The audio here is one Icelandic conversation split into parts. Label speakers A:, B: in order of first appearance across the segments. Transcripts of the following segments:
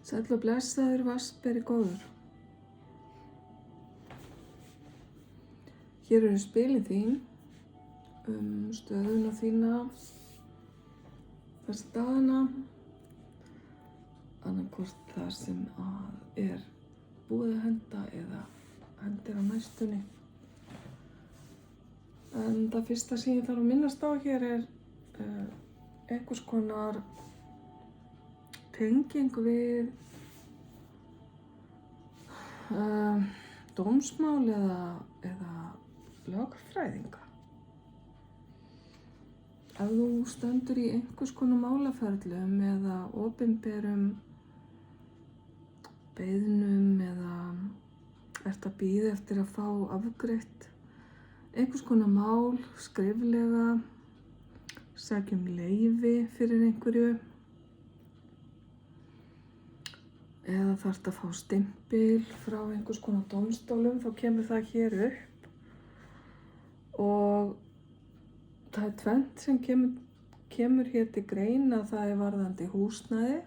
A: Sæll og blessaður vatnsberi góður. Hér eru spilin þín, stöðuna þína, þessa dagana, annarkvort það sem að er búið að henda eða hendir á næstunni. En það fyrsta sem ég þarf að minnast á hér er einhvers konar tenging við dómsmál eða lögfræðinga. Ef þú stendur í einhvers konar málaferlum eða opinberum beiðnum eða ert að bíða eftir að fá afgreitt einhvers konar mál skriflega, sækja leyfi fyrir einhverju eða þarft að fá stimpil frá einhvers konar dómstólum, þá kemur það hér upp og það er tvennt sem kemur hér til greina, það er varðandi húsnæði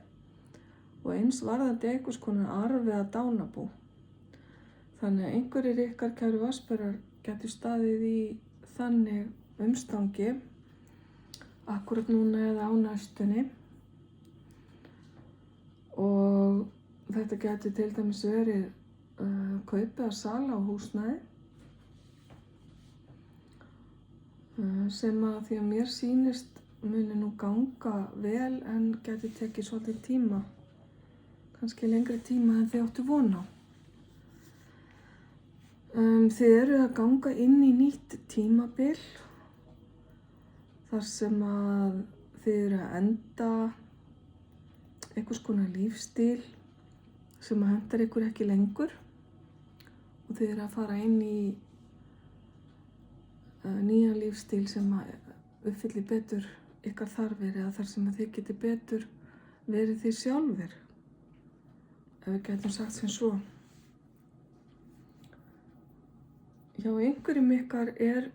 A: og eins varðandi einhvers konar arf eða dánabú. Þannig að einhverjir ykkar kæru vatnsberar getur staðið í þannig umstangi akkurat núna eða á næstunni og þetta getur til dæmis verið kaup eða sala á húsnæði sem að því að mér sýnist muni nú ganga vel en getur tekið svolítið tíma, kannski lengri tíma en þið áttu von á. Þið eru að ganga inn í nýtt tímabil þar sem að þið eru að enda einhvers konar lífstíl sem að hentar ykkur ekki lengur og þið eru að fara inn í nýjan lífstíl sem að uppfylli betur ykkar þarfir eða þar sem að þið geti betur verið þið sjálfir, ef við getum sagt sem svo. Hjá einhverjum ykkar er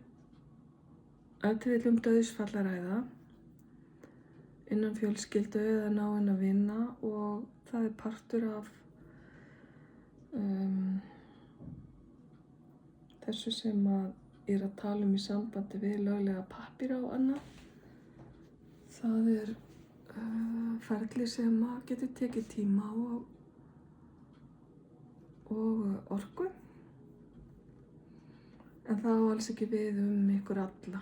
A: ef til vill dauðsfall að ræða innan fjölskyldu eða náinna vina og það er partur af þessu sem að ég er að tala í sambandi við löglega pappíra og annað. Það er ferli sem að getur tekið tíma og orku. En það á alls ekki við ykkur alla.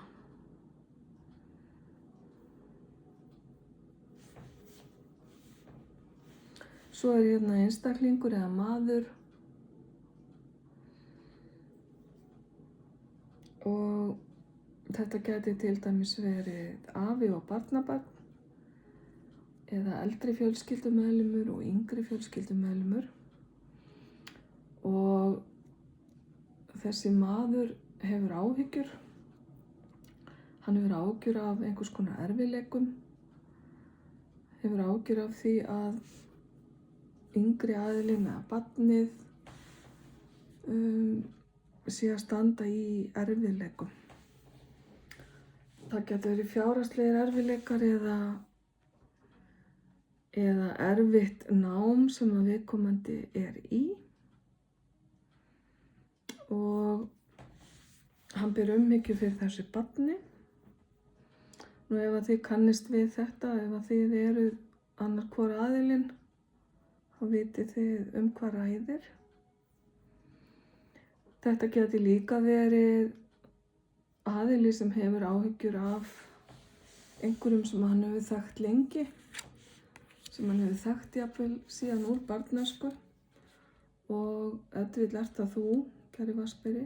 A: Svo er hérna einstaklingur eða maður og þetta geti til dæmis verið afi og barnabarn eða eldri fjölskyldumeðlimur og yngri fjölskyldumeðlimur og þessi maður hefur áhyggjur. Hann hefur áhyggjur af einhvers konar erfiðleikum, hefur áhyggjur af því að yngri aðilinn eða barnið sé að standa í erfiðleikum. Það getur verið fjárhagslegir erfiðleikar eða erfitt nám sem að viðkomandi er í og hann ber umhyggju fyrir þessu barni. Nú ef að þið kannist við þetta, ef að þið eruð annar hvor aðilinn, þá vitið þið hvað ræðir. Þetta geti líka verið aðili sem hefur áhyggjur af einhverjum sem hann hefur þekkt lengi, sem hann hefur þekkt jafnvel síðan úr barnæsku og ef til vill ert það þú, kæri vatnsberi.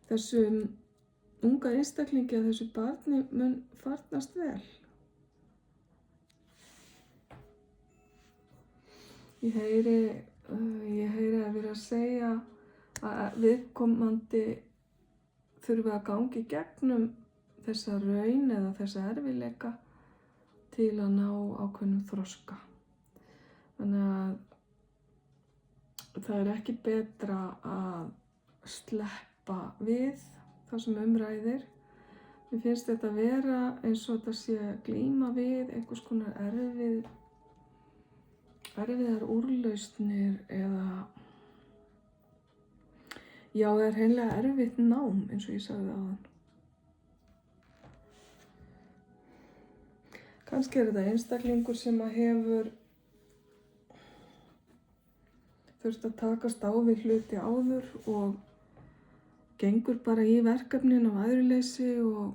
A: Þessum unga einstaklingi að þessu barni mun farnast vel. Ég heyri að vera að segja að viðkomandi þurfi að gangi gegnum þessa raun eða þessa erfiðleika til að ná ákveðnum þroska. Þannig að það er ekki betra að sleppa við það sem ræðir. Mér finnst þetta vera eins og þetta sé að glíma við einhvers konar erfiðar úrlausnir eða já, það er hreinlega erfitt nám eins og ég sagði áðan. Kannski er þetta einstaklingur sem að hefur þurft að takast á við hluti áður og gengur bara í verkefnin af æðruleysi og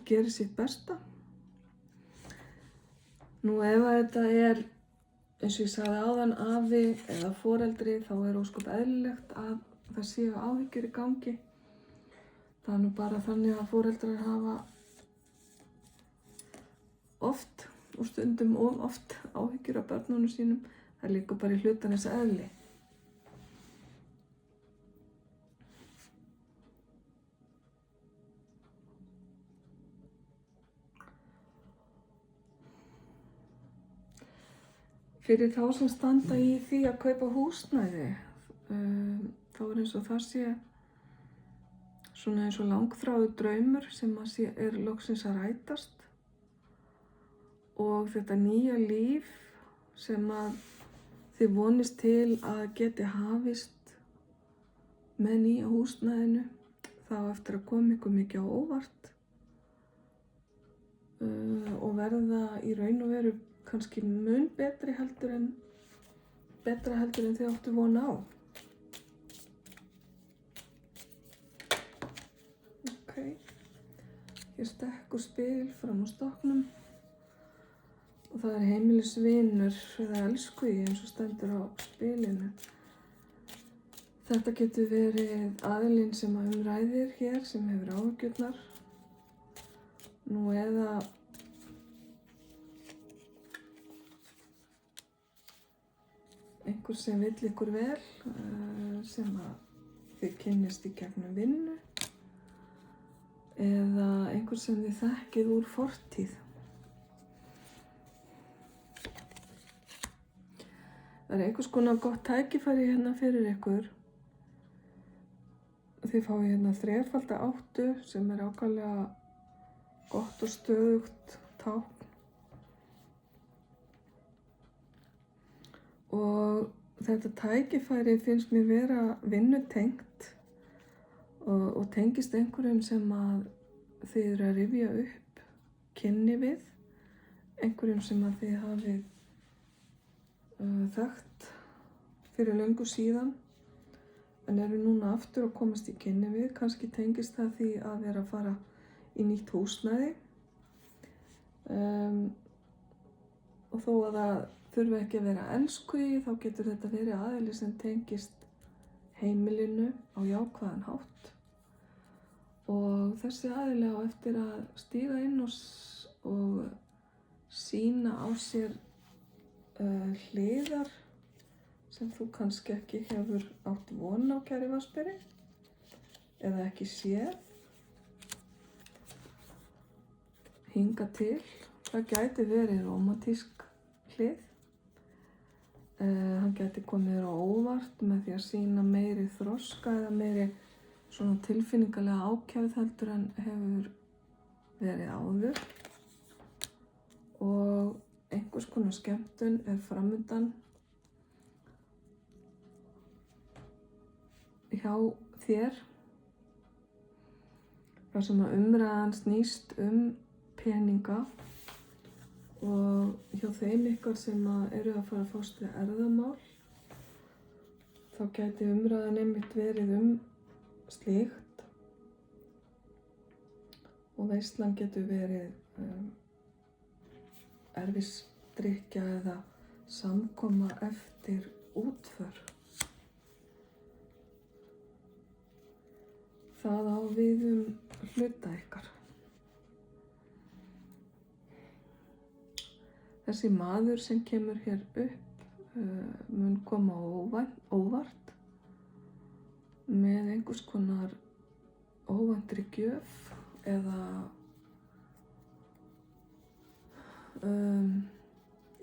A: gerir sitt besta. Nú ef að þetta er, eins og ég sagði áðan, afi eða foreldri, þá er ósköp eðlilegt að það séu áhyggjur í gangi. Það er nú bara þannig að foreldrar hafa oft og stundum of oft áhyggjur af börnunum sínum. Það er líka bara í hlutarins eðli. Fyrir þá sem standa í því að kaupa húsnæði, þá er eins og það sé svona eins og langþráður draumur sem er loksins að rætast. Og þetta nýja líf sem að þið vonist til að geti hafist með nýja húsnæðinu, þá eftir að koma ykkur mikið á óvart og verða í raun og veru kannski mun betra heldur en þið áttu von á. Ok, hér stekkur spil fram á stokknum og það er heimilisvinur eða elskugi eins og stendur á spilinu. Þetta getur verið aðilinn sem ræðir hér, sem hefur áhyggjurnar. Nú eða einhver sem vill ykkur vel, sem að þið kynnist í gegnum vinnu, eða einhver sem þið þekkið úr fortíð. Það er einhvers konar gott tækifæri hérna fyrir ykkur. Þið fáið hérna 3x8 sem er ákaflega gott og stöðugt tákn. Og þetta tækifæri finnst mér vera vinnutengt og tengist einhverjum sem að þið eru að rifja upp kynni við, einhverjum sem að þið hafið þekkt fyrir löngu síðan en eru núna aftur að komast í kynni við. Kannski tengist það því að vera að fara í nýtt húsnæði og þó að það þurfi ekki að vera elskugi, þá getur þetta verið aðili sem tengist heimilinu á jákvæðan hátt. Og þessi aðili á eftir að stíga inn og sýna á sér hliðar sem þú kannski ekki hefur átt von á, kæri vatnsberi, eða ekki séð hinga til. Það gæti verið rómantísk hlið. Hann gæti komið þér á óvart með því að sýna meiri þroska eða meiri svona tilfinningalega ákefð heldur en hefur verið áður. Og einhvers konar skemmtun er framundan hjá þér. Það sem að umræðan snýst peninga. Og hjá þeim ykkar sem eru að fara að fást við erfðamál, þá gæti umræðan einmitt verið slíkt. Og veislan getur verið erfisdrykkja eða samkoma eftir útför. Það á við hluta ykkar. Þessi maður sem kemur hér upp mun koma óvart með einhvers konar óvæntri gjöf eða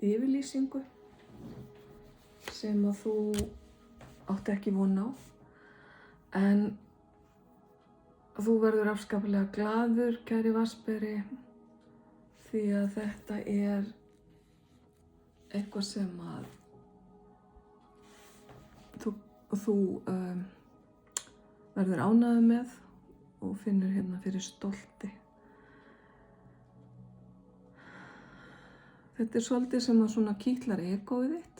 A: yfirlýsingu sem að þú átti ekki von á. En Þú verður afskaplega glaður, kæri vatnsberi, því að þetta er eitthvað sem að þú verður ánægður með og finnur hérna fyrir stolti. Þetta er svolítið sem að svona kitlar egóið þitt.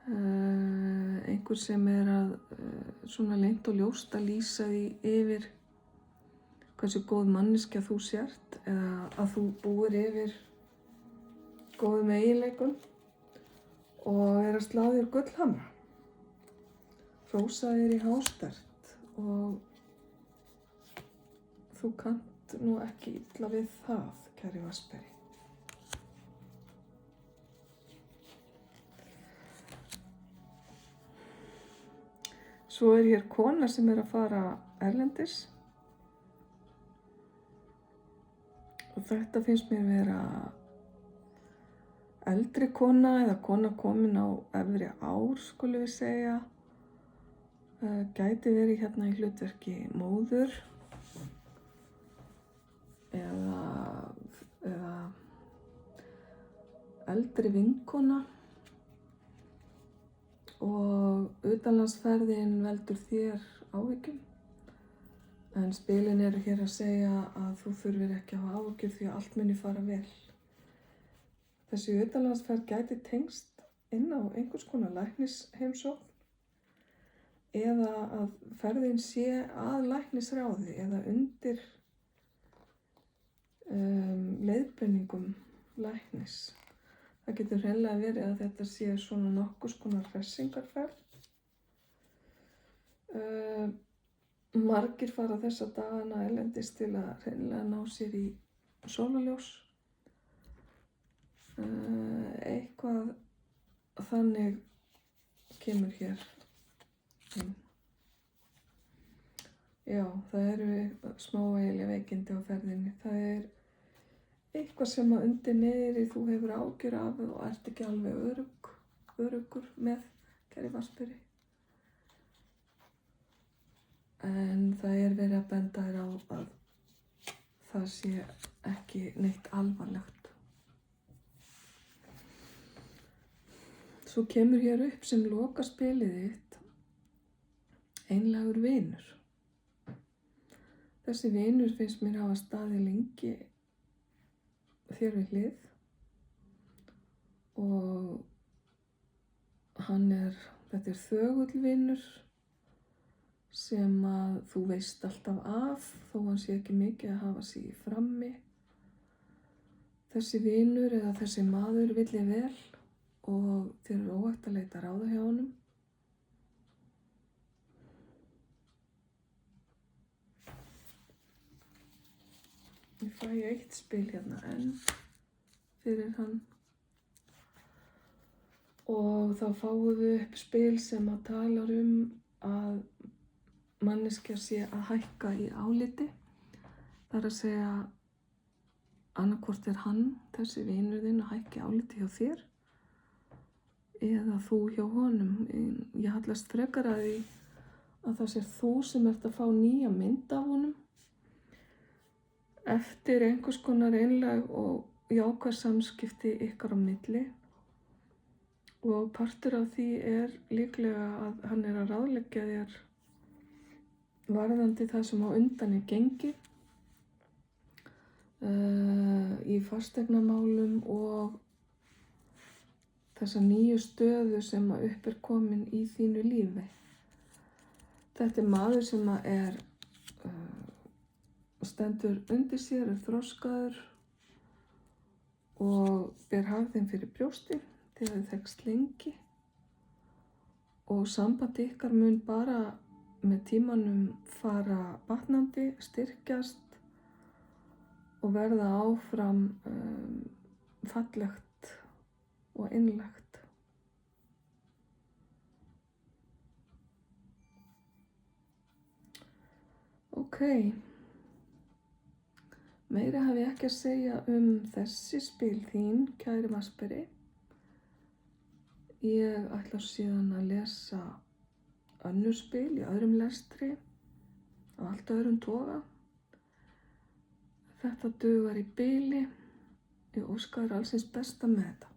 A: Einhver sem er að svona leynt og ljóst að lýsa því yfir hversu góð manneskja þú sért eða að þú búir yfir góðum eiginleikum og er að slá þér gullhamra. Hrósa þér í hástert og þú kannt nú ekki illa við það, kæri vatnsberi. Svo er hér kona sem er að fara erlendis og þetta finnst mér vera eldri kona eða kona komin á efri ár, skulum við segja. Gæti verið hérna í hlutverki móður eða eldri vinkona. Og utanlandsferðin veldur þér áhyggjum, en spilin eru hér að segja að þú þurfir ekki að hafa áhyggjur því að allt muni fara vel. Þessi utanlandsferð gæti tengst inn á einhvers konar læknisheimsókn eða að ferðin sé að læknisráði eða undir leiðbeiningum læknis. Það getur hreinlega verið að þetta sé svona nokkurs konar hressingarferð. Margir fara þessa dagana erlendis til að hreinlega ná sér í sólarljós. Eitthvað þannig kemur hér inn. Já, það eru smávægileg veikindi á ferðinni. Það er eitthvað sem að undir niðri þú hefur ágjör af og ert ekki alveg öruggur með, kæri vatnsberi. En það er verið að benda þér á að það sé ekki neitt alvarlegt. Svo kemur hér upp sem lokaspilið þitt einlægur vinur. Þessi vinur finnst mér hafa staðið lengi þér við hlið og þetta er þögull vinur sem að þú veist alltaf af þó hann sé ekki mikið að hafa sig í frammi. Þessi vinur eða þessi maður vill þér vel og þér er óhætt að leita ráða hjá honum. Ég fæ eitt spil hérna enn fyrir hann og þá fáum við upp spil sem að talar að manneskja sé að hækka í áliti. Það er að segja annaðhvort er hann, þessi vinur þinn, að hækka í áliti hjá þér eða þú hjá honum. Ég hallast frekar að því að það sé þú sem ert að fá nýja mynd af honum eftir einhvers konar einlæg og jákvæð samskipti ykkar á milli og partur af því er líklega að hann er að ráðleggja þér varðandi það sem á undan er gengið í fasteignamálum og þessa nýju stöðu sem að upp er komin í þínu lífi. Þetta er maður sem að stendur undir sér, er þroskaður og ber hafðin fyrir brjósti þegar þið þekkst lengi og samband ykkar mun bara með tímanum fara batnandi, styrkjast og verða áfram fallegt og einlægt. Ok. Meira hef ég ekki að segja þessi spil þín, kæri vatnsberi. Ég ætla síðan að lesa önnur spil í öðrum lestri af allt öðrum toga. Þetta dugar í bili. Ég óska þér allsins besta með þetta.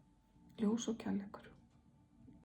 A: Ljós og kærleikur.